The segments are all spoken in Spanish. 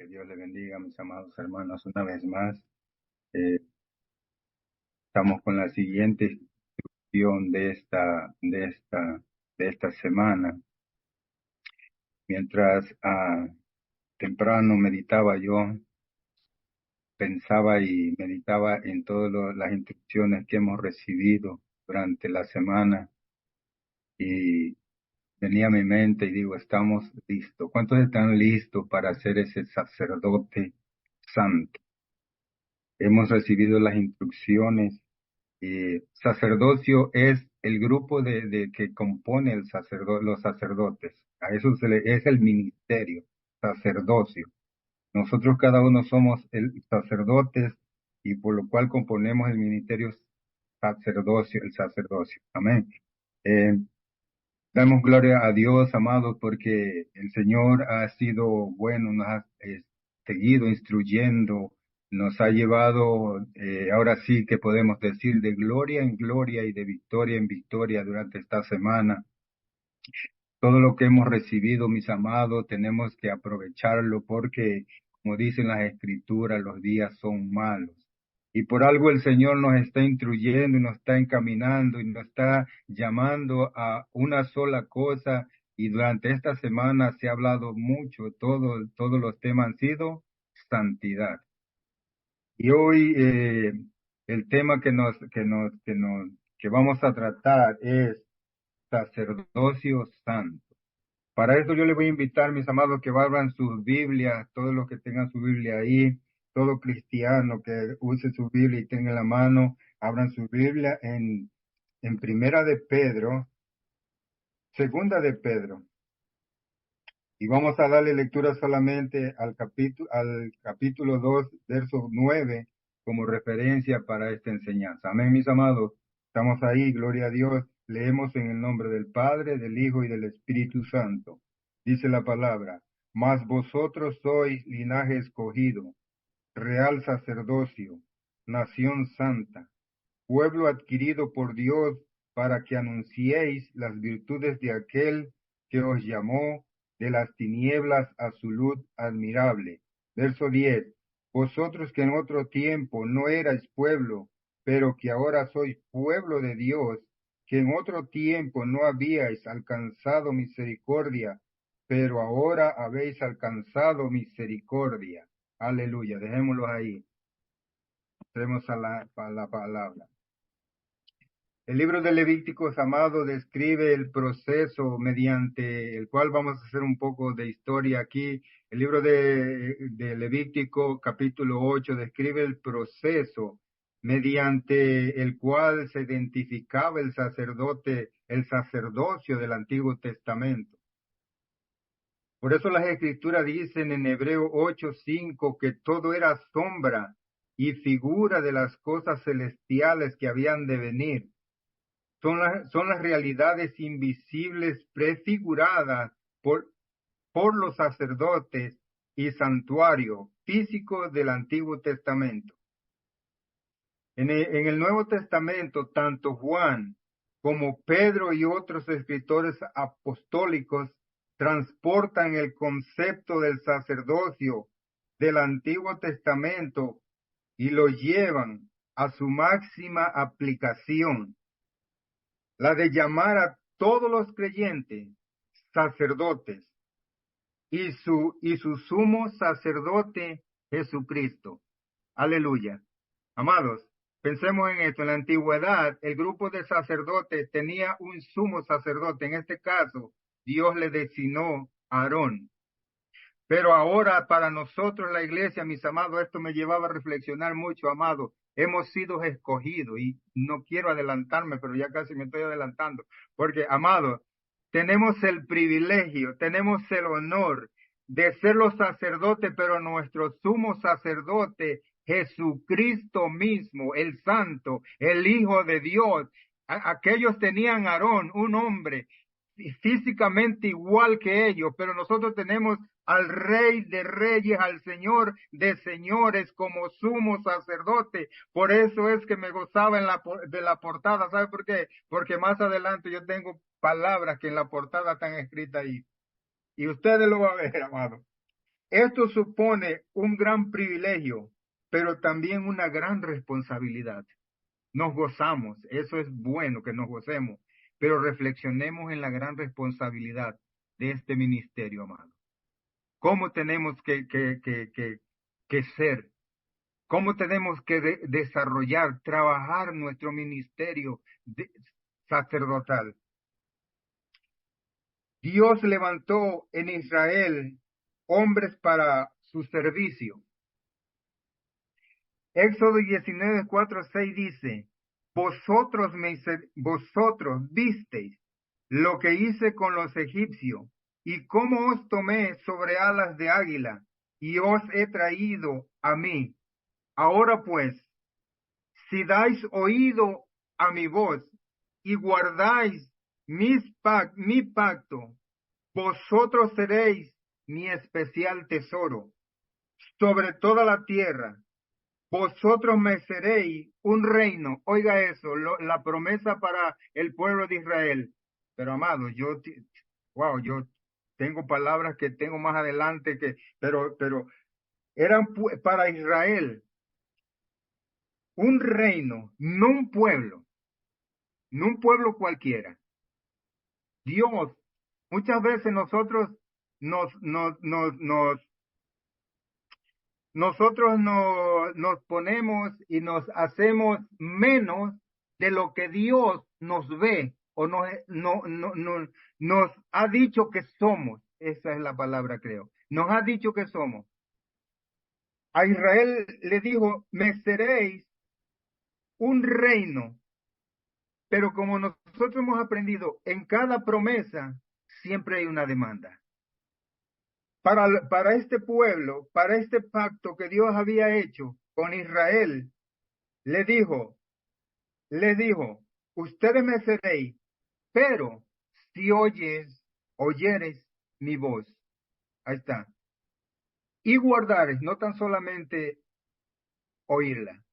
Que Dios le bendiga, mis amados hermanos, una vez más. Eh, Estamos con la siguiente instrucción de esta semana. Mientras temprano meditaba yo, pensaba y meditaba en todas las instrucciones que hemos recibido durante la semana y venía a mi mente y digo, estamos listos. ¿Cuántos están listos para ser ese sacerdote santo? Hemos recibido las instrucciones. Sacerdocio es el grupo de que compone los sacerdotes. A eso es el ministerio, sacerdocio. Nosotros cada uno somos sacerdotes y por lo cual componemos el ministerio sacerdocio, el sacerdocio. Amén. Eh, Damos gloria a Dios, amados, porque el Señor ha sido bueno, nos ha seguido instruyendo, nos ha llevado, ahora sí que podemos decir, de gloria en gloria y de victoria en victoria durante esta semana. Todo lo que hemos recibido, mis amados, tenemos que aprovecharlo porque, como dicen las Escrituras, los días son malos. Y por algo el Señor nos está instruyendo y nos está encaminando y nos está llamando a una sola cosa. Y durante esta semana se ha hablado mucho, todos los temas han sido santidad. Y hoy el tema que vamos a tratar es sacerdocio santo. Para eso yo les voy a invitar, mis amados, que abran sus Biblias, todos los que tengan su Biblia ahí, todo cristiano que use su Biblia y tenga en la mano, abran su Biblia en Primera de Pedro, Segunda de Pedro, y vamos a darle lectura solamente al capítulo 2, verso 9, como referencia para esta enseñanza. Amén, mis amados. Estamos ahí, gloria a Dios. Leemos en el nombre del Padre, del Hijo y del Espíritu Santo. Dice la palabra, mas vosotros sois linaje escogido, real sacerdocio, nación santa, pueblo adquirido por Dios para que anunciéis las virtudes de aquel que os llamó de las tinieblas a su luz admirable. Verso 10. Vosotros que en otro tiempo no erais pueblo, pero que ahora sois pueblo de Dios, que en otro tiempo no habíais alcanzado misericordia, pero ahora habéis alcanzado misericordia. Aleluya. Dejémoslo ahí. Entremos a la palabra. El libro de Levíticos, amado, describe el proceso mediante el cual vamos a hacer un poco de historia aquí. El libro de Levítico, capítulo 8, describe el proceso mediante el cual se identificaba el sacerdocio del Antiguo Testamento. Por eso las Escrituras dicen en Hebreo 8:5 que todo era sombra y figura de las cosas celestiales que habían de venir. Son las realidades invisibles prefiguradas por los sacerdotes y santuario físico del Antiguo Testamento. En el Nuevo Testamento, tanto Juan como Pedro y otros escritores apostólicos transportan el concepto del sacerdocio del Antiguo Testamento y lo llevan a su máxima aplicación, la de llamar a todos los creyentes sacerdotes y su sumo sacerdote Jesucristo. Aleluya. Amados, pensemos en esto. En la antigüedad, el grupo de sacerdotes tenía un sumo sacerdote. En este caso, Dios le designó a Aarón. Pero ahora para nosotros la iglesia, mis amados, esto me llevaba a reflexionar mucho, amados. Hemos sido escogidos y no quiero adelantarme, pero ya casi me estoy adelantando. Porque, amados, tenemos el privilegio, tenemos el honor de ser los sacerdotes, pero nuestro sumo sacerdote, Jesucristo mismo, el Santo, el Hijo de Dios. Aquellos tenían a Aarón, un hombre físicamente igual que ellos, pero nosotros tenemos al Rey de Reyes, al Señor de Señores como sumo sacerdote. Por eso es que me gozaba de la portada. ¿Sabe por qué? Porque más adelante yo tengo palabras que en la portada están escritas ahí. Y ustedes lo van a ver, amado. Esto supone un gran privilegio, pero también una gran responsabilidad. Nos gozamos, eso es bueno que nos gocemos, pero reflexionemos en la gran responsabilidad de este ministerio, amado. ¿Cómo tenemos que ser? ¿Cómo tenemos que desarrollar, trabajar nuestro ministerio sacerdotal? Dios levantó en Israel hombres para su servicio. Éxodo 19, 4, 6 dice, vosotros visteis lo que hice con los egipcios y cómo os tomé sobre alas de águila y os he traído a mí. Ahora pues, si dais oído a mi voz y guardáis mi pacto, vosotros seréis mi especial tesoro sobre toda la tierra. Vosotros me seréis un reino. Oiga eso, la promesa para el pueblo de Israel. Pero amado, yo tengo palabras que tengo más adelante pero eran para Israel un reino, no un pueblo cualquiera. Dios, muchas veces nosotros nos ponemos y nos hacemos menos de lo que Dios nos ve o nos ha dicho que somos. Esa es la palabra, creo. Nos ha dicho que somos. A Israel le dijo, me seréis un reino. Pero como nosotros hemos aprendido, en cada promesa siempre hay una demanda. Para este pueblo, para este pacto que Dios había hecho con Israel, le dijo, ustedes me seréis, pero si oyeres mi voz, ahí está, y guardares, no tan solamente oírla.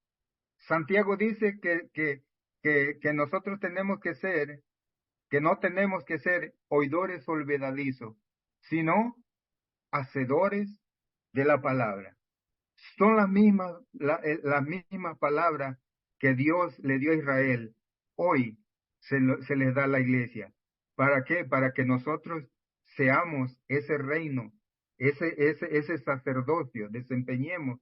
Santiago dice que nosotros tenemos que ser, que no tenemos que ser oidores olvidadizos, sino hacedores de la palabra. Son las mismas palabras que Dios le dio a Israel. Hoy se les da a la iglesia. ¿Para qué? Para que nosotros seamos ese reino, ese sacerdocio, desempeñemos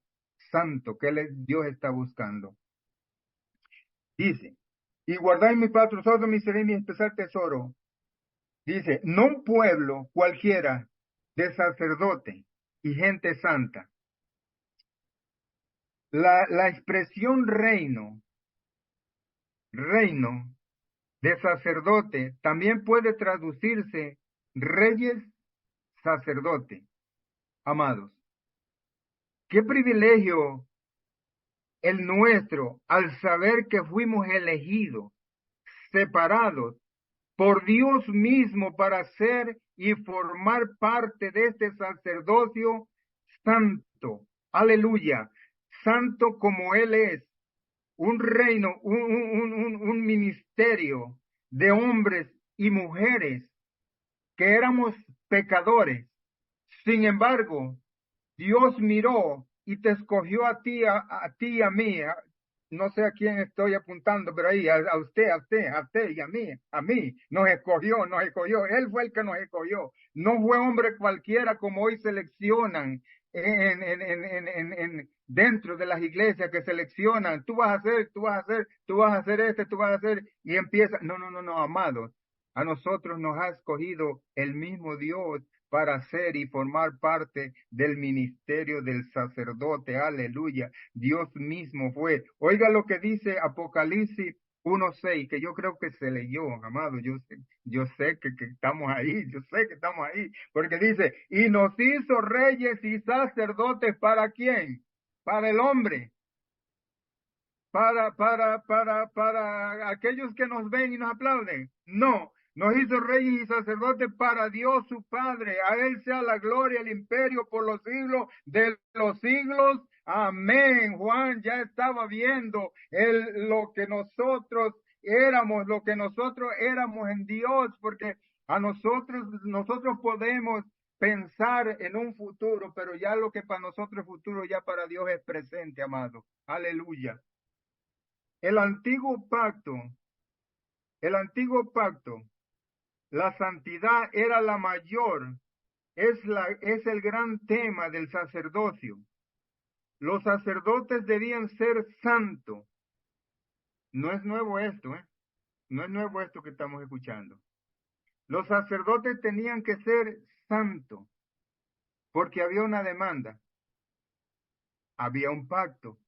santo que Dios está buscando. Dice, y guardáis mi pacto, vosotros me seréis mi especial tesoro. Dice, no un pueblo cualquiera de sacerdote y gente santa. La expresión reino de sacerdote también puede traducirse reyes sacerdote. Amados, qué privilegio el nuestro al saber que fuimos elegidos, separados por Dios mismo para ser y formar parte de este sacerdocio santo. Aleluya. Santo como Él es. Un reino, un ministerio de hombres y mujeres que éramos pecadores. Sin embargo, Dios miró y te escogió a ti, a ti y a mí. No sé a quién estoy apuntando, pero ahí, a usted y a mí, nos escogió. Él fue el que nos escogió. No fue hombre cualquiera como hoy seleccionan dentro de las iglesias que seleccionan. Tú vas a hacer, tú vas a hacer, tú vas a hacer tú vas a hacer, y empieza. No, amados. A nosotros nos ha escogido el mismo Dios para ser y formar parte del ministerio del sacerdote. Aleluya. Dios mismo fue. Oiga lo que dice Apocalipsis 1:6, que yo creo que se leyó, amado. Yo sé que estamos ahí, yo sé que estamos ahí, porque dice, y nos hizo reyes y sacerdotes, ¿para quién? Para el hombre. Para aquellos que nos ven y nos aplauden. No, nos hizo reyes y sacerdotes para Dios su Padre. A Él sea la gloria, el imperio por los siglos de los siglos. Amén. Juan ya estaba viendo lo que nosotros éramos en Dios, porque nosotros podemos pensar en un futuro, pero ya lo que para nosotros es futuro, ya para Dios es presente, amado. Aleluya. El antiguo pacto, el antiguo pacto, la santidad era la mayor, es el gran tema del sacerdocio. Los sacerdotes debían ser santos. No es nuevo esto, ¿eh? No es nuevo esto que estamos escuchando. Los sacerdotes tenían que ser santos porque había una demanda, había un pacto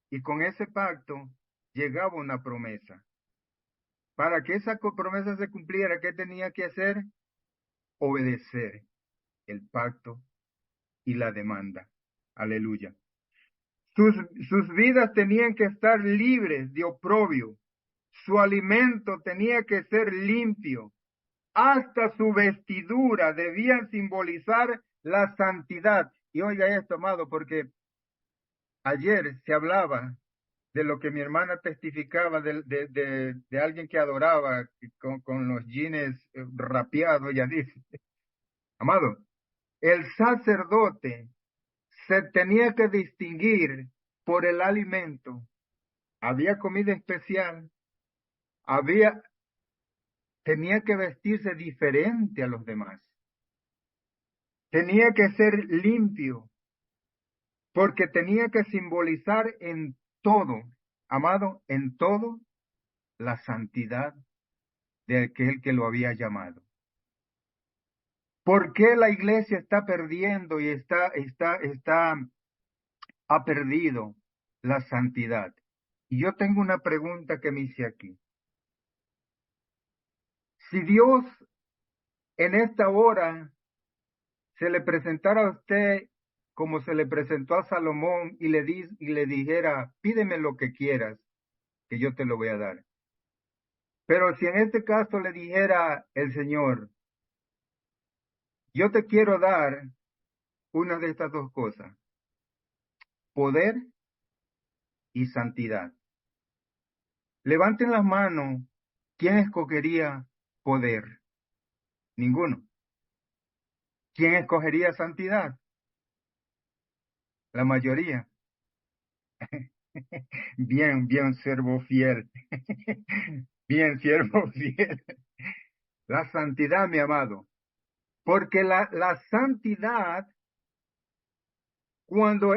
y con ese pacto llegaba una promesa. Para que esa promesa se cumpliera, ¿qué tenía que hacer? Obedecer el pacto y la demanda. Aleluya. Sus, sus vidas tenían que estar libres de oprobio. Su alimento tenía que ser limpio. Hasta su vestidura debían simbolizar la santidad. Y oiga esto, amado, porque ayer se hablaba de lo que mi hermana testificaba de alguien que adoraba con los jeans rapeados, ella dice, amado, el sacerdote se tenía que distinguir por el alimento. Había comida especial, había, tenía que vestirse diferente a los demás, tenía que ser limpio, porque tenía que simbolizar en todo, amado, en todo la santidad de aquel que lo había llamado. ¿Por qué la iglesia está perdiendo y ha perdido la santidad? Y yo tengo una pregunta que me hice aquí. Si Dios en esta hora se le presentara a usted como se le presentó a Salomón y le dijera, pídeme lo que quieras, que yo te lo voy a dar. Pero si en este caso le dijera el Señor, yo te quiero dar una de estas dos cosas, poder y santidad. Levanten las manos, ¿quién escogería poder? Ninguno. ¿Quién escogería santidad? La mayoría. Bien, bien, siervo fiel. Bien, siervo fiel. La santidad, mi amado. Porque la santidad, cuando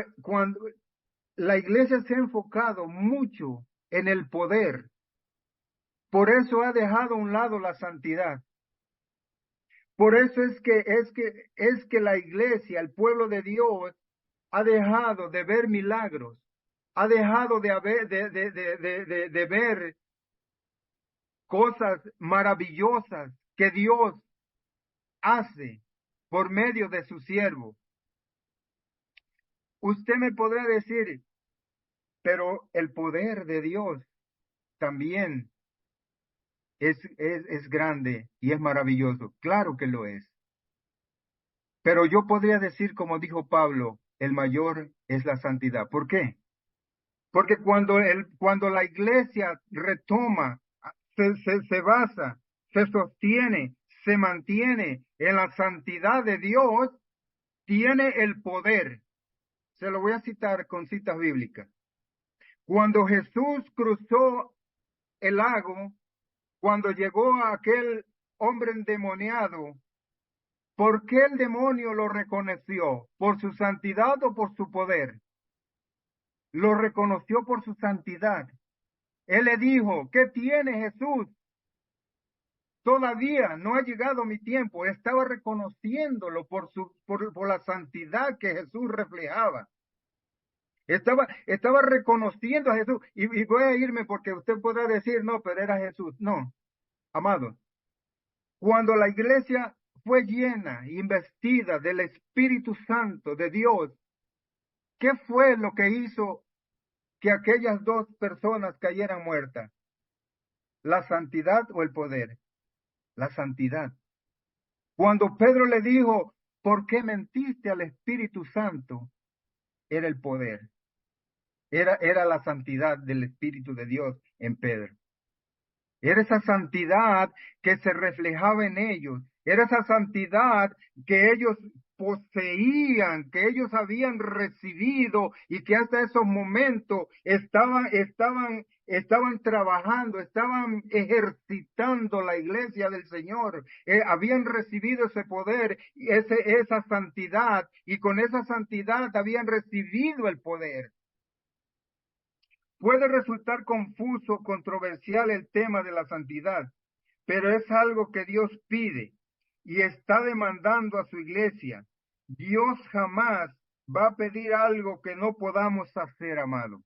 la iglesia se ha enfocado mucho en el poder, por eso ha dejado a un lado la santidad. Por eso es que la iglesia, el pueblo de Dios, ha dejado de ver milagros, ha dejado de ver cosas maravillosas que Dios hace por medio de su siervo. Usted me podrá decir, pero el poder de Dios también es grande y es maravilloso. Claro que lo es. Pero yo podría decir, como dijo Pablo, el mayor es la santidad. ¿Por qué? Porque cuando la iglesia retoma, se basa, se sostiene, se mantiene en la santidad de Dios, tiene el poder. Se lo voy a citar con citas bíblicas. Cuando Jesús cruzó el lago, cuando llegó a aquel hombre endemoniado, ¿por qué el demonio lo reconoció? ¿Por su santidad o por su poder? Lo reconoció por su santidad. Él le dijo, ¿qué tiene Jesús? Todavía no ha llegado mi tiempo. Estaba reconociéndolo por la santidad que Jesús reflejaba. Estaba reconociendo a Jesús. Y voy a irme porque usted podrá decir, no, pero era Jesús. No, amado. Cuando la iglesia fue llena, investida del Espíritu Santo de Dios, ¿qué fue lo que hizo que aquellas dos personas cayeran muertas? ¿La santidad o el poder? La santidad. Cuando Pedro le dijo, ¿por qué mentiste al Espíritu Santo? Era el poder. Era la santidad del Espíritu de Dios en Pedro. Era esa santidad que se reflejaba en ellos. Era esa santidad que ellos poseían, que ellos habían recibido y que hasta esos momentos estaban trabajando, estaban ejercitando la iglesia del Señor. Habían recibido ese poder, esa santidad, y con esa santidad habían recibido el poder. Puede resultar confuso, controversial el tema de la santidad, pero es algo que Dios pide y está demandando a su iglesia. Dios jamás va a pedir algo que no podamos hacer, amado.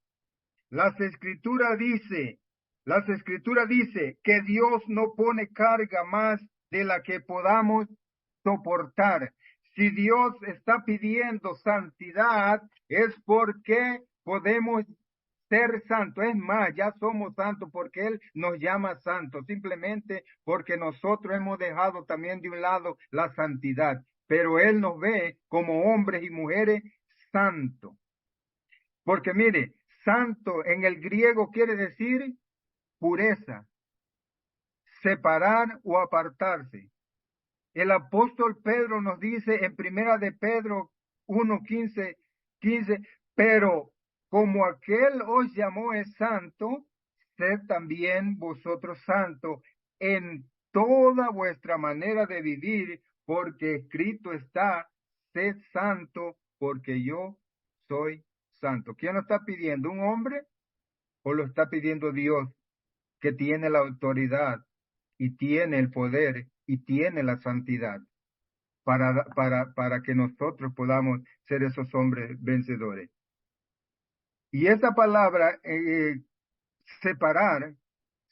Las escrituras dice, las escrituras dice que Dios no pone carga más de la que podamos soportar. Si Dios está pidiendo santidad, es porque podemos ser santos. Es más, ya somos santos porque Él nos llama santos, simplemente porque nosotros hemos dejado también de un lado la santidad, pero Él nos ve como hombres y mujeres santos. Porque mire, santo en el griego quiere decir pureza, separar o apartarse. El apóstol Pedro nos dice en primera de Pedro 1:15, pero como aquel os llamó es santo, sed también vosotros santos en toda vuestra manera de vivir, porque escrito está, sed santo, porque yo soy santo. ¿Quién lo está pidiendo? ¿Un hombre o lo está pidiendo Dios, que tiene la autoridad y tiene el poder y tiene la santidad para que nosotros podamos ser esos hombres vencedores? Y esa palabra, separar,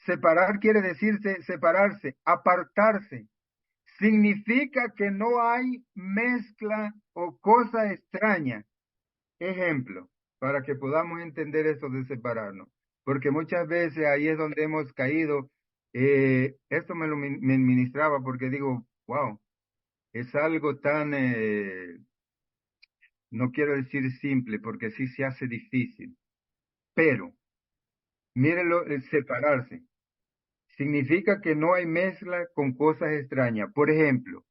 separar quiere decirse separarse, apartarse. Significa que no hay mezcla o cosa extraña. Ejemplo, para que podamos entender esto de separarnos, porque muchas veces ahí es donde hemos caído. Esto me ministraba porque digo, wow, es algo tan, no quiero decir simple, porque sí se hace difícil, pero mírenlo, el separarse significa que no hay mezcla con cosas extrañas. Por ejemplo,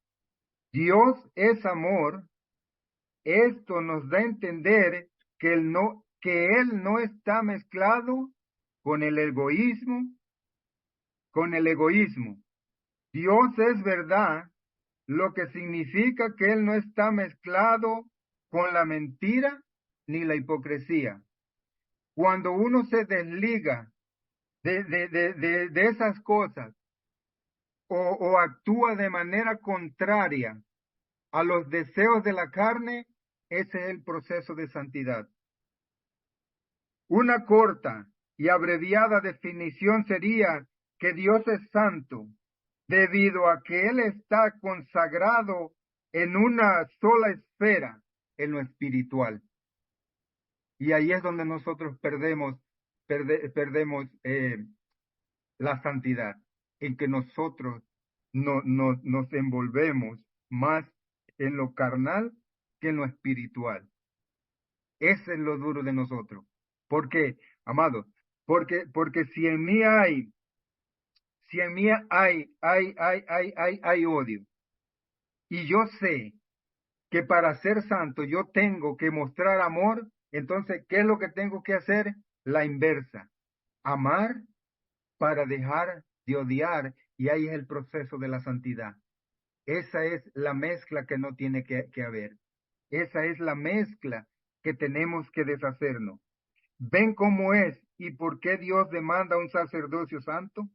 Dios es amor. Esto nos da a entender que Él no está mezclado con el egoísmo, con el egoísmo. Dios es verdad, lo que significa que Él no está mezclado con la mentira ni la hipocresía. Cuando uno se desliga de esas cosas o actúa de manera contraria a los deseos de la carne, ese es el proceso de santidad. Una corta y abreviada definición sería que Dios es santo debido a que Él está consagrado en una sola esfera, en lo espiritual. Y ahí es donde nosotros perdemos la santidad, en que nosotros nos envolvemos más en lo carnal que en lo espiritual. Ese es lo duro de nosotros. ¿Por qué, amados? Porque si en mí hay odio, y yo sé que para ser santo yo tengo que mostrar amor, entonces, ¿qué es lo que tengo que hacer? La inversa. Amar para dejar de odiar, y ahí es el proceso de la santidad. Esa es la mezcla que no tiene que haber. Esa es la mezcla que tenemos que deshacernos. ¿Ven cómo es y por qué Dios demanda un sacerdocio santo?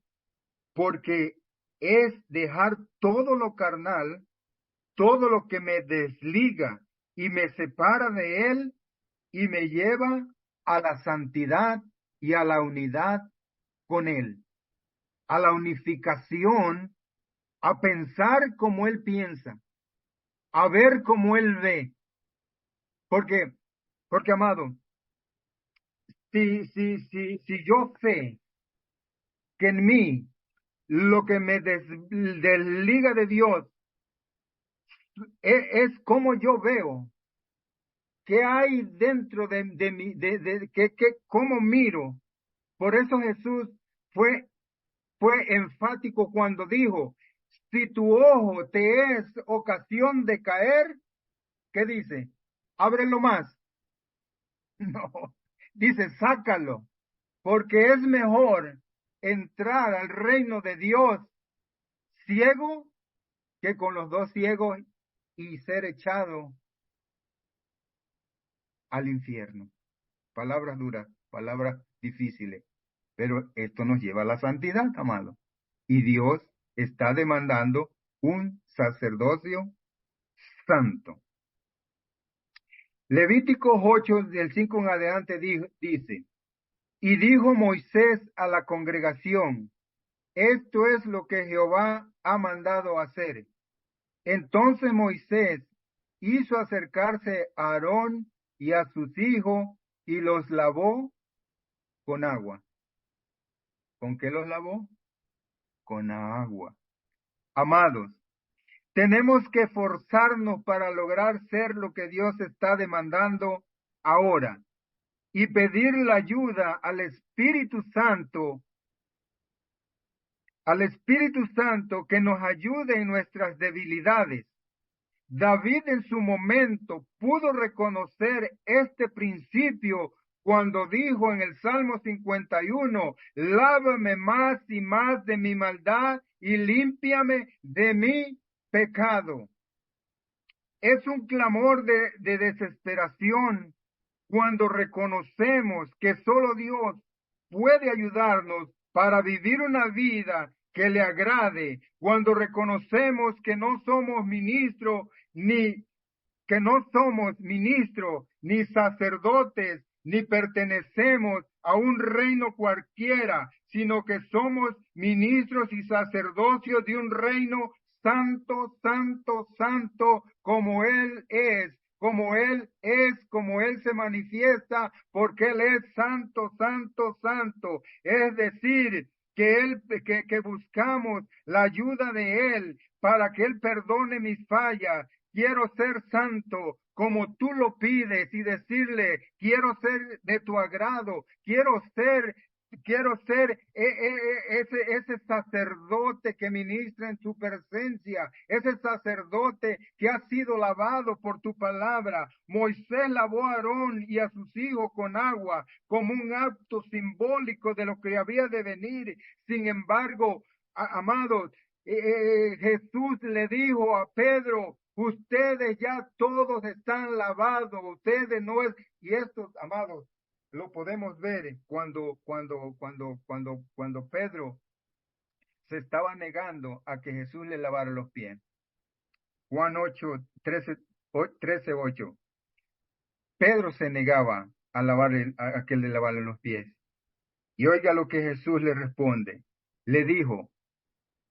Porque es dejar todo lo carnal, todo lo que me desliga y me separa de Él y me lleva a la santidad y a la unidad con Él, a la unificación, a pensar como Él piensa, a ver como Él ve. Porque, porque amado, si yo sé que en mí lo que me desliga de Dios es como yo veo, qué hay dentro de mí, cómo miro. Por eso Jesús fue, fue enfático cuando dijo, si tu ojo te es ocasión de caer, ¿qué dice? Ábrelo más. No, dice, sácalo, porque es mejor entrar al reino de Dios ciego que con los dos ciegos y ser echado al infierno. Palabras duras, palabras difíciles, pero esto nos lleva a la santidad, amado. Y Dios está demandando un sacerdocio santo. Levítico 8, del 5 en adelante, dice, y dijo Moisés a la congregación, esto es lo que Jehová ha mandado hacer. Entonces Moisés hizo acercarse a Aarón y a sus hijos y los lavó con agua. ¿Con qué los lavó? Con agua. Amados, tenemos que esforzarnos para lograr ser lo que Dios está demandando ahora y pedir la ayuda al Espíritu Santo que nos ayude en nuestras debilidades. David en su momento pudo reconocer este principio cuando dijo en el Salmo 51, lávame más y más de mi maldad y límpiame de mi pecado. Es un clamor de desesperación cuando reconocemos que solo Dios puede ayudarnos para vivir una vida que le agrade, cuando reconocemos que no somos ministros ni que no somos ministros ni sacerdotes, ni pertenecemos a un reino cualquiera, sino que somos ministros y sacerdocios de un reino santo, santo, santo, como Él es, como Él es, como Él se manifiesta, porque Él es santo, santo, santo. Es decir, que buscamos la ayuda de Él para que Él perdone mis fallas. Quiero ser santo como tú lo pides y decirle, quiero ser de tu agrado, quiero ser ese sacerdote que ministra en tu presencia, ese sacerdote que ha sido lavado por tu palabra. Moisés lavó a Aarón y a sus hijos con agua como un acto simbólico de lo que había de venir. Sin embargo, amados, Jesús le dijo a Pedro, ustedes ya todos están lavados, ustedes no es, y estos, amados, lo podemos ver cuando Pedro se estaba negando a que Jesús le lavara los pies. Juan 8, 13, 8. Pedro se negaba a que le lavara los pies. Y oiga lo que Jesús le responde. Le dijo,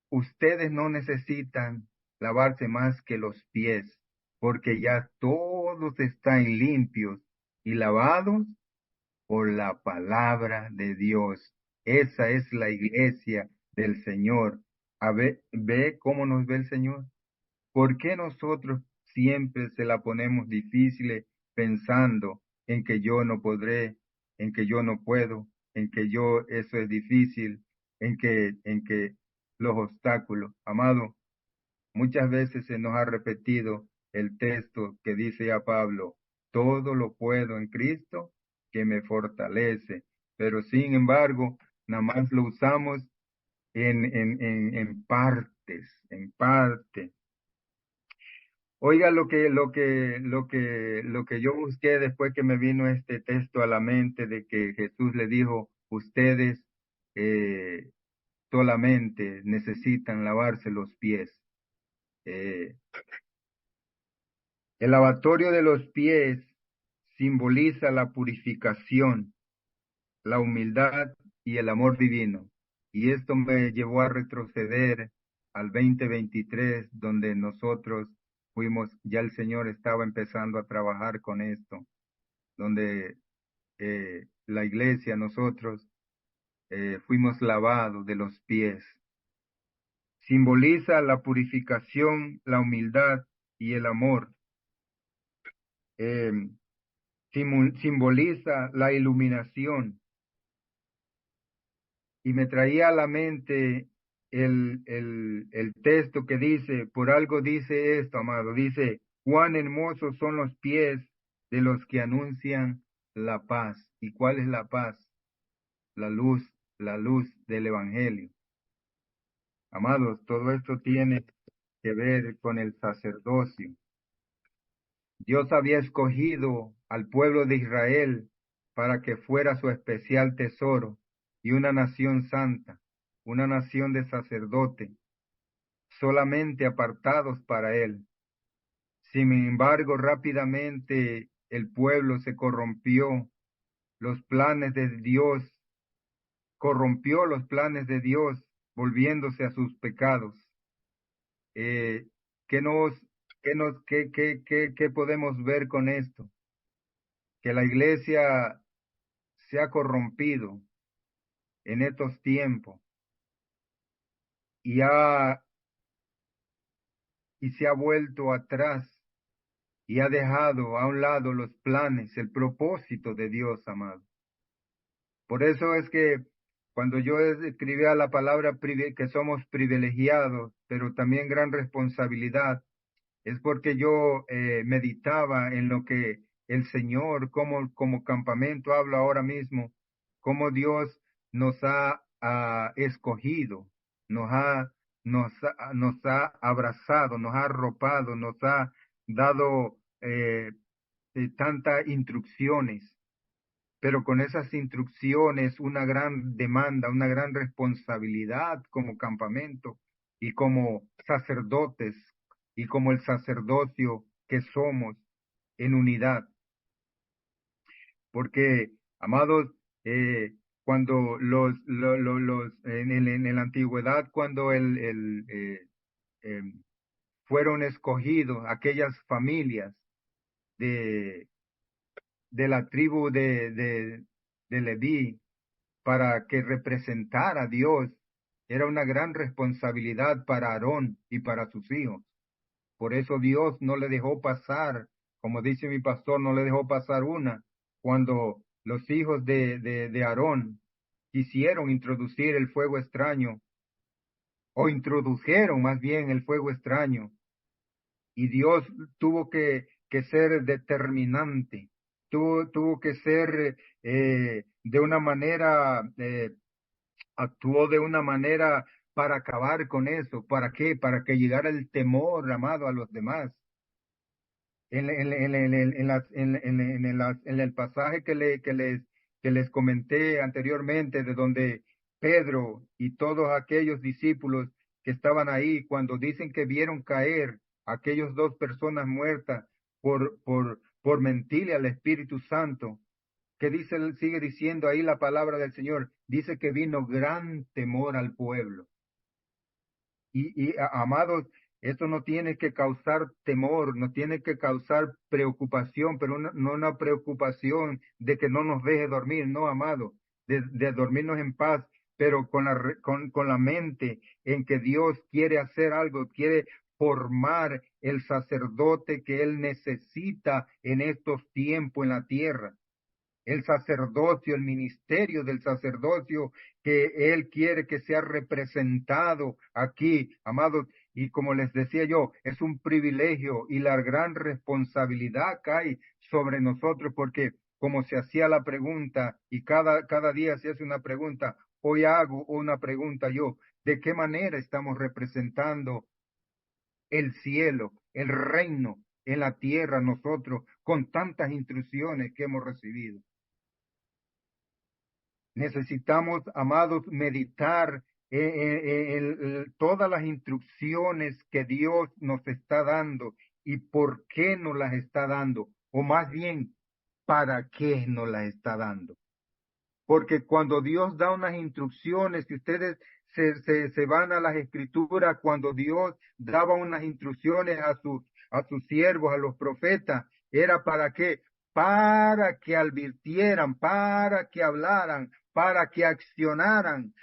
ustedes no necesitan lavarse más que los pies, porque ya todos están limpios y lavados por la palabra de Dios. Esa es la iglesia del Señor. Ve cómo nos ve el Señor. ¿Por qué nosotros siempre se la ponemos difícil pensando en que yo no podré, en que yo no puedo, en que eso es difícil, en que los obstáculos? Amado, muchas veces se nos ha repetido el texto que dice a Pablo, todo lo puedo en Cristo que me fortalece, pero sin embargo, nada más lo usamos en partes, en parte. Oiga lo que yo busqué después que me vino este texto a la mente de que Jesús le dijo, ustedes eh, solamente necesitan lavarse los pies. Eh, el lavatorio de los pies simboliza la purificación, la humildad y el amor divino. Y esto me llevó a retroceder al 2023, donde nosotros ya el Señor estaba empezando a trabajar con esto, donde la iglesia, nosotros fuimos lavados de los pies. Simboliza la purificación, la humildad y el amor. Eh, simboliza la iluminación. y me traía a la mente el texto que dice, por algo dice esto, amado, dice, cuán hermosos son los pies de los que anuncian la paz. ¿Y cuál es la paz? La luz del Evangelio. Amados, todo esto tiene que ver con el sacerdocio. Dios había escogido al pueblo de Israel para que fuera su especial tesoro y una nación santa, una nación de sacerdotes, solamente apartados para él. Sin embargo, rápidamente el pueblo se corrompió, los planes de Dios, corrompió los planes de Dios, volviéndose a sus pecados. Eh, ¿qué nos, qué podemos ver con esto? Que la iglesia se ha corrompido en estos tiempos y, y se ha vuelto atrás y ha dejado a un lado los planes, el propósito de Dios, amado. Por eso es que cuando yo escribía la palabra que somos privilegiados, pero también gran responsabilidad, es porque yo meditaba en lo que el Señor, como campamento hablo ahora mismo, cómo Dios nos ha escogido, nos ha, nos ha abrazado, nos ha arropado, nos ha dado tantas instrucciones, pero con esas instrucciones una gran demanda, una gran responsabilidad como campamento y como sacerdotes y como el sacerdocio que somos en unidad. Porque, amados, cuando en la antigüedad, cuando fueron escogidos aquellas familias de, de la tribu de Leví, para que representara a Dios, era una gran responsabilidad para Aarón y para sus hijos. Por eso Dios no le dejó pasar, como dice mi pastor, no le dejó pasar una, cuando los hijos de Aarón quisieron introducir el fuego extraño, o introdujeron más bien el fuego extraño, y Dios tuvo que ser determinante, tuvo que ser de una manera actuó de una manera para acabar con eso. ¿Para qué? Para que llegara el temor, amado, a los demás. En el pasaje que les comenté anteriormente, de donde Pedro y todos aquellos discípulos que estaban ahí, cuando dicen que vieron caer aquellos dos personas muertas por mentirle al Espíritu Santo, que dice, sigue diciendo ahí la palabra del Señor, dice que vino gran temor al pueblo. Amados, esto no tiene que causar temor, no tiene que causar preocupación, pero no una preocupación de que no nos deje dormir, no, amado, de dormirnos en paz, pero con la mente en que Dios quiere hacer algo, quiere formar el sacerdote que Él necesita en estos tiempos en la tierra, el sacerdocio, el ministerio del sacerdocio que Él quiere que sea representado aquí, amados. Y como les decía yo, es un privilegio y la gran responsabilidad cae sobre nosotros porque como se hacía la pregunta y cada día se hace una pregunta, hoy hago una pregunta yo, ¿de qué manera estamos representando el cielo, el reino en la tierra nosotros con tantas instrucciones que hemos recibido? Necesitamos, amados, meditar en todas las instrucciones que Dios nos está dando y por qué nos las está dando, o más bien, para qué nos las está dando. Porque cuando Dios da unas instrucciones, si ustedes se van a las escrituras, cuando Dios daba unas instrucciones a sus siervos, a los profetas, ¿era para qué? Para que advirtieran, para que hablaran, para que accionaran,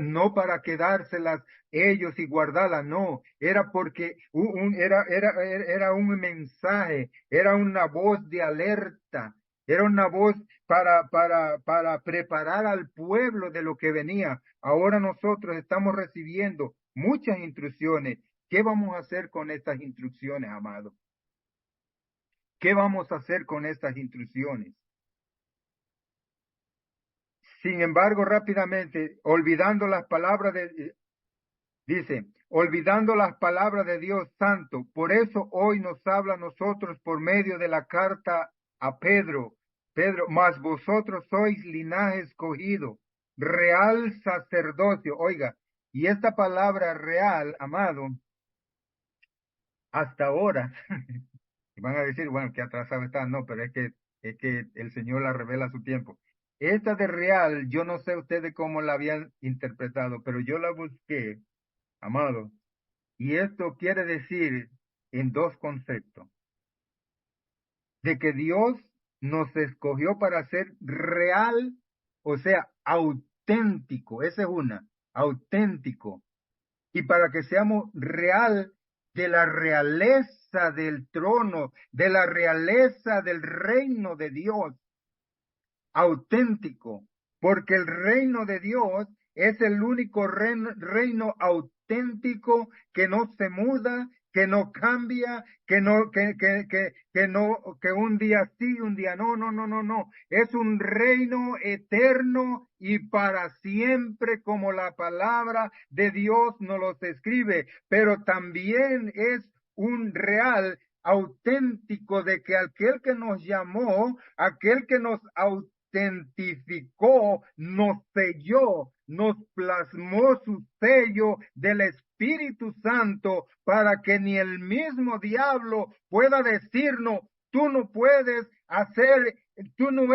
no para quedárselas ellos y guardarlas, no, era porque era un mensaje, era una voz de alerta Era una voz para preparar al pueblo de lo que venía. Ahora nosotros estamos recibiendo muchas instrucciones. ¿Qué vamos a hacer con estas instrucciones, amado? ¿Qué vamos a hacer con estas instrucciones? Sin embargo, rápidamente, olvidando las palabras de, dice, olvidando las palabras de Dios Santo, por eso hoy nos habla a nosotros por medio de la carta a Pedro. Pedro, mas vosotros sois linaje escogido, real sacerdocio. Oiga, y esta palabra real, amado, hasta ahora, van a decir, bueno, que atrasado está, no, pero es que el Señor la revela a su tiempo. Esta de real, yo no sé ustedes cómo la habían interpretado, pero yo la busqué, amado. Y esto quiere decir en dos conceptos, de que Dios nos escogió para ser real, o sea, auténtico, esa es una, auténtico, y para que seamos real de la realeza del trono, de la realeza del reino de Dios, auténtico, porque el reino de Dios es el único reino auténtico que no se muda, que no cambia, que no, que un día sí, un día no, no, no, no, no. Es un reino eterno y para siempre, como la palabra de Dios nos los escribe, pero también es un real auténtico de que aquel que nos llamó, aquel que nos autentificó, nos selló, nos plasmó su sello del Espíritu Santo para que ni el mismo diablo pueda decirnos, tú no puedes hacer, tú no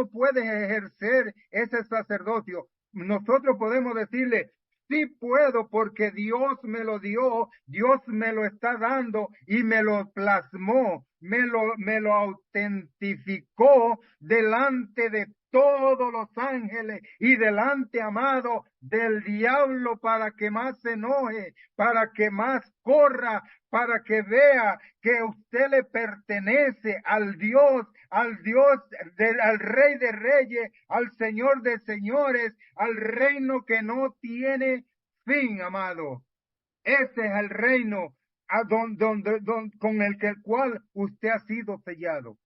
puedes ejercer ese sacerdocio. Nosotros podemos decirle, sí puedo porque Dios me lo dio, Dios me lo está dando y me lo plasmó, me lo autentificó delante de todos los ángeles y delante, amado, del diablo para que más se enoje, para que más corra, para que vea que usted le pertenece al Dios, al Rey de Reyes, al Señor de Señores, al reino que no tiene fin, amado. Ese es el reino con el cual usted ha sido sellado.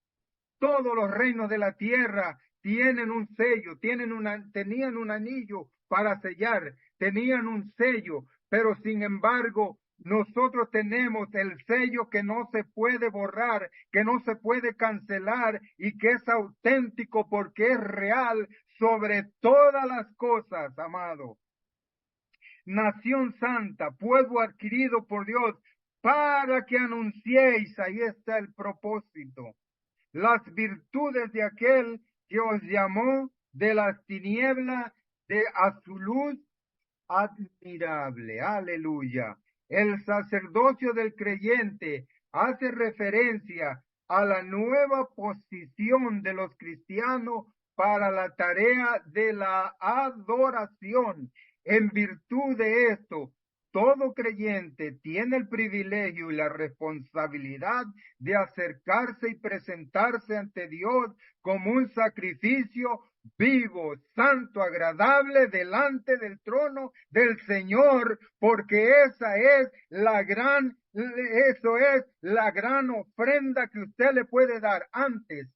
Todos los reinos de la tierra tienen un sello, tenían un anillo para sellar, tenían un sello, pero sin embargo, nosotros tenemos el sello que no se puede borrar, que no se puede cancelar y que es auténtico porque es real sobre todas las cosas, amado. Nación santa, pueblo adquirido por Dios, para que anunciéis, ahí está el propósito, las virtudes de aquel que os llamó de las tinieblas de a su luz admirable. Aleluya. El sacerdocio del creyente hace referencia a la nueva posición de los cristianos para la tarea de la adoración. En virtud de esto, todo creyente tiene el privilegio y la responsabilidad de acercarse y presentarse ante Dios como un sacrificio vivo, santo, agradable delante del trono del Señor, porque eso es la gran ofrenda que usted le puede dar. Antes,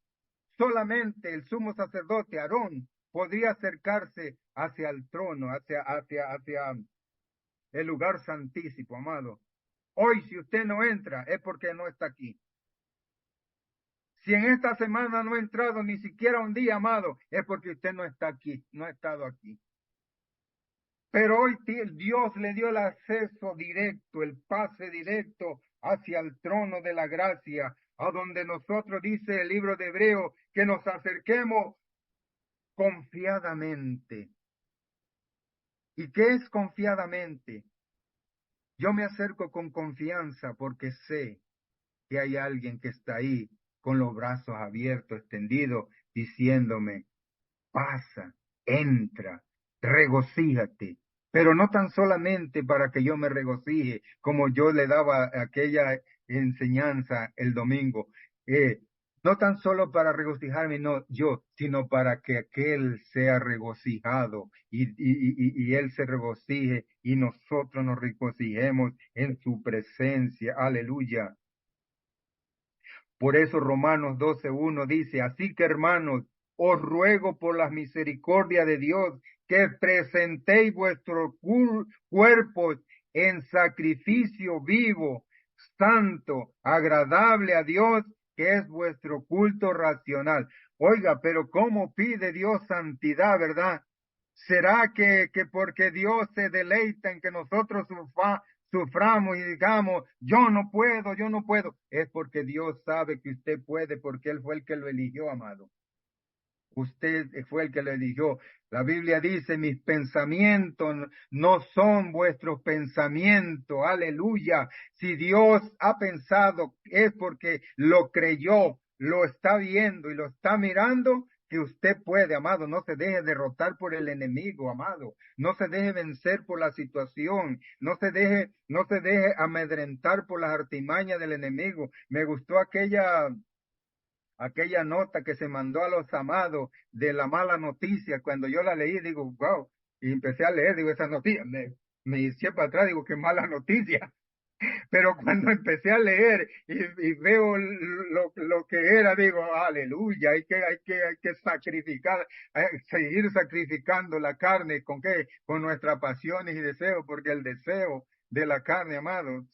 solamente el sumo sacerdote Aarón podría acercarse hacia el trono, hacia el lugar santísimo, amado. Hoy, si usted no entra, es porque no está aquí. Si en esta semana no ha entrado ni siquiera un día, amado, es porque usted no está aquí, no ha estado aquí. Pero hoy Dios le dio el acceso directo, el pase directo hacia el trono de la gracia, a donde nosotros dice el libro de Hebreo que nos acerquemos confiadamente. ¿Y qué es confiadamente? Yo me acerco con confianza porque sé que hay alguien que está ahí con los brazos abiertos, extendidos, diciéndome, pasa, entra, regocíjate, pero no tan solamente para que yo me regocije, como yo le daba aquella enseñanza el domingo, No tan solo para regocijarme, no yo, sino para que aquel sea regocijado y él se regocije y nosotros nos regocijemos en su presencia. Aleluya. Por eso Romanos 12:1 dice, así que hermanos, os ruego por las misericordias de Dios que presentéis vuestros cuerpos en sacrificio vivo, santo, agradable a Dios, que es vuestro culto racional. Oiga, pero ¿cómo pide Dios santidad, verdad? ¿Será que porque Dios se deleita en que nosotros suframos y digamos, yo no puedo? Es porque Dios sabe que usted puede, porque Él fue el que lo eligió, amado. Usted fue el que lo eligió. La Biblia dice, mis pensamientos no son vuestros pensamientos. Aleluya. Si Dios ha pensado, es porque lo creyó, lo está viendo y lo está mirando, que usted puede, amado. No se deje derrotar por el enemigo, amado. No se deje vencer por la situación. No se deje amedrentar por las artimañas del enemigo. Me gustó aquella nota que se mandó a los amados de la mala noticia. Cuando yo la leí, digo, wow, y empecé a leer, digo, esa noticia, me hice para atrás, digo, qué mala noticia. Pero cuando empecé a leer y veo lo que era, digo, aleluya, hay que sacrificar, seguir sacrificando la carne, ¿con qué? Con nuestras pasiones y deseos, porque el deseo de la carne, amados,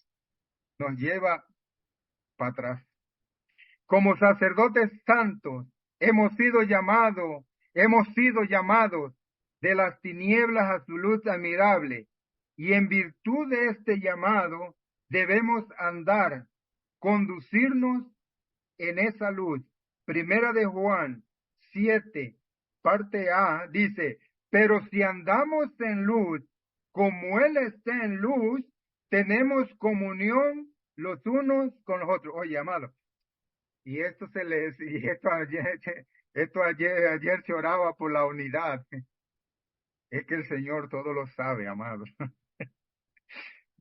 nos lleva para atrás. Como sacerdotes santos, hemos sido llamados de las tinieblas a su luz admirable, y en virtud de este llamado debemos andar, conducirnos en esa luz. Primera de Juan 7, parte A, dice, pero si andamos en luz, como Él está en luz, tenemos comunión los unos con los otros. Oye, amado, y esto y ayer se oraba por la unidad. Es que el Señor todo lo sabe, amado.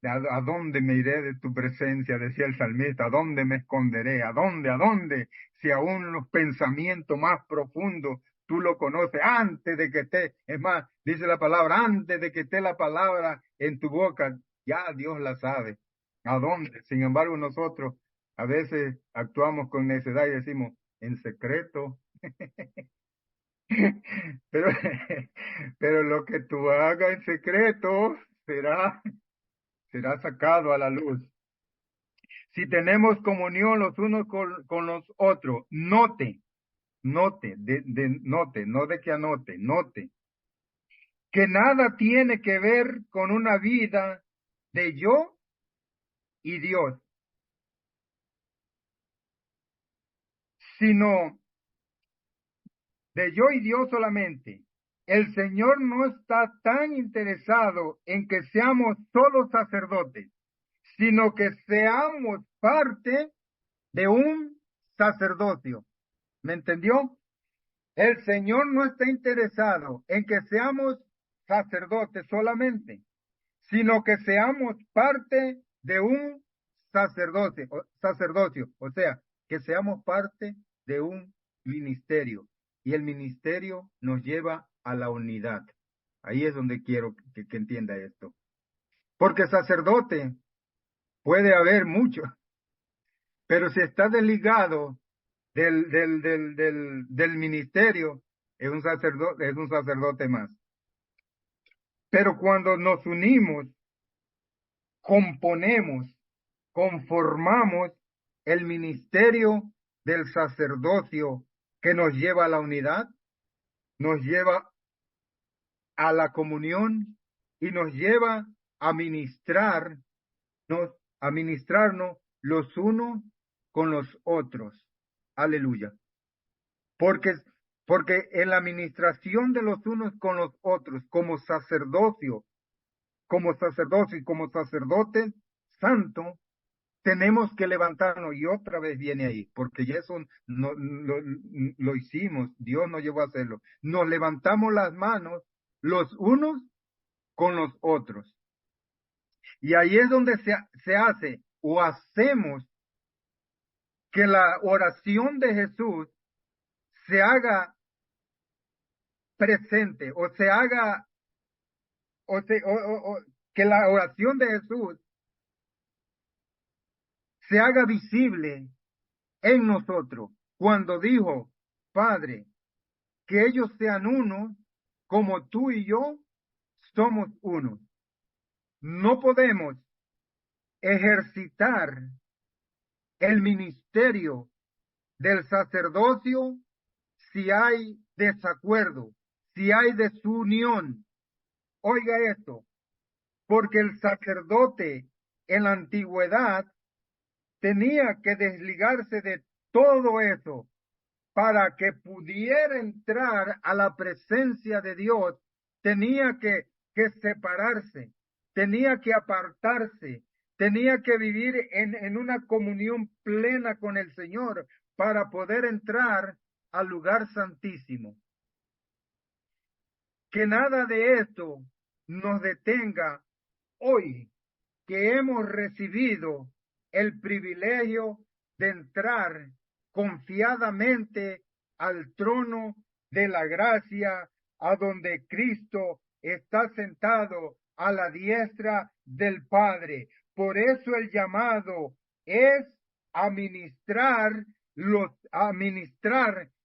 ¿A dónde me iré de tu presencia? Decía el salmista. ¿A dónde me esconderé? ¿A dónde? ¿A dónde? Si aún los pensamientos más profundos tú lo conoces antes de que esté, es más, dice la palabra, antes de que esté la palabra en tu boca, ya Dios la sabe. ¿A dónde? Sin embargo, nosotros a veces actuamos con necedad y decimos, en secreto. Pero, pero lo que tú hagas en secreto será sacado a la luz. Si tenemos comunión los unos con los otros, note, no de que anote, note, que nada tiene que ver con una vida de yo y Dios, sino de yo y Dios solamente. El Señor no está tan interesado en que seamos solo sacerdotes, sino que seamos parte de un sacerdocio. ¿Me entendió? El Señor no está interesado en que seamos sacerdotes solamente, sino que seamos parte de un sacerdocio, o sea, que seamos parte de un ministerio. Y el ministerio nos lleva a la unidad. Ahí es donde quiero que entienda esto. Porque sacerdote puede haber mucho, pero si está desligado del ministerio, es un sacerdote más. Pero cuando nos unimos, componemos, conformamos el ministerio del sacerdocio que nos lleva a la unidad, nos lleva a la comunión y nos lleva a a ministrarnos los unos con los otros. Aleluya. Porque, porque en la administración de los unos con los otros, como sacerdocio y como sacerdote santo, tenemos que levantarnos, y otra vez viene ahí, porque ya eso no, lo hicimos, Dios nos llevó a hacerlo. Nos levantamos las manos los unos con los otros. Y ahí es donde se hace o hacemos que la oración de Jesús se haga presente o se haga, que la oración de Jesús se haga visible en nosotros cuando dijo, Padre, que ellos sean uno como tú y yo somos uno. No podemos ejercitar el ministerio del sacerdocio si hay desacuerdo, si hay desunión. Oiga esto, porque el sacerdote en la antigüedad tenía que desligarse de todo eso para que pudiera entrar a la presencia de Dios. Tenía que separarse, tenía que apartarse, tenía que vivir en una comunión plena con el Señor para poder entrar al lugar santísimo. Que nada de esto nos detenga hoy que hemos recibido el privilegio de entrar confiadamente al trono de la gracia, a donde Cristo está sentado a la diestra del Padre. Por eso el llamado es administrar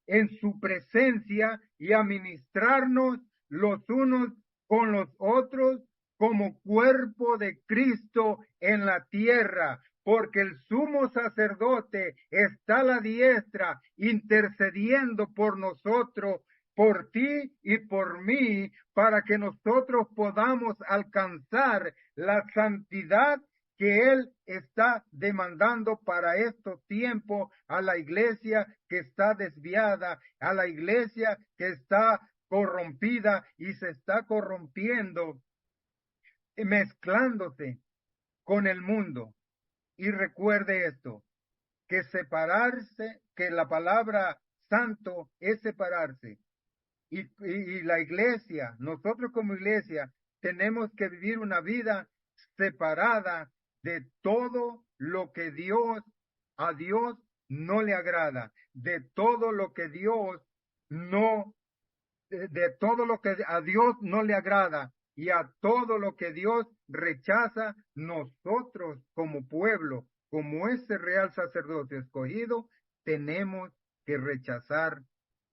en su presencia y administrarnos los unos con los otros como cuerpo de Cristo en la tierra, porque el sumo sacerdote está a la diestra intercediendo por nosotros, por ti y por mí, para que nosotros podamos alcanzar la santidad que Él está demandando para estos tiempos a la iglesia que está desviada, a la iglesia que está corrompida y se está corrompiendo, mezclándose con el mundo. Y recuerde esto, que separarse, que la palabra santo es separarse. Y la iglesia, nosotros como iglesia, tenemos que vivir una vida separada de todo lo que a Dios no le agrada, de todo lo que de todo lo que a Dios no le agrada y a todo lo que Dios rechaza. Nosotros como pueblo, como ese real sacerdote escogido, tenemos que rechazar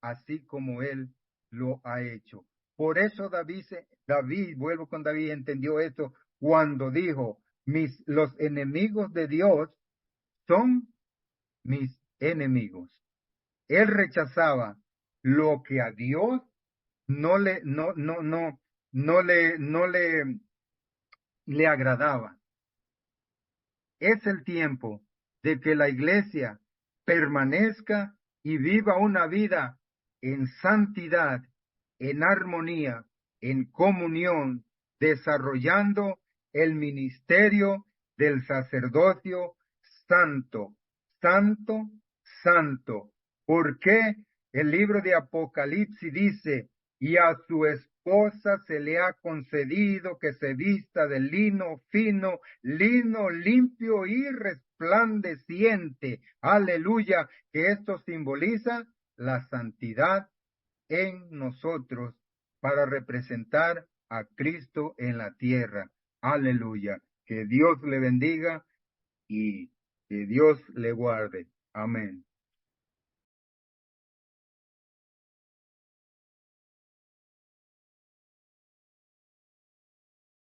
así como Él lo ha hecho. Por eso David, vuelvo con David, entendió esto cuando dijo, los enemigos de Dios son mis enemigos. Él rechazaba lo que a Dios no le, no, no, no, no le agradaba. Es el tiempo de que la iglesia permanezca y viva una vida en santidad, en armonía, en comunión, desarrollando el ministerio del sacerdocio santo, santo, santo. Porque el libro de Apocalipsis dice, y a su esposa se le ha concedido que se vista de lino fino, lino limpio y resplandeciente. Aleluya, que esto simboliza la santidad en nosotros para representar a Cristo en la tierra. Aleluya, que Dios le bendiga y que Dios le guarde. Amén.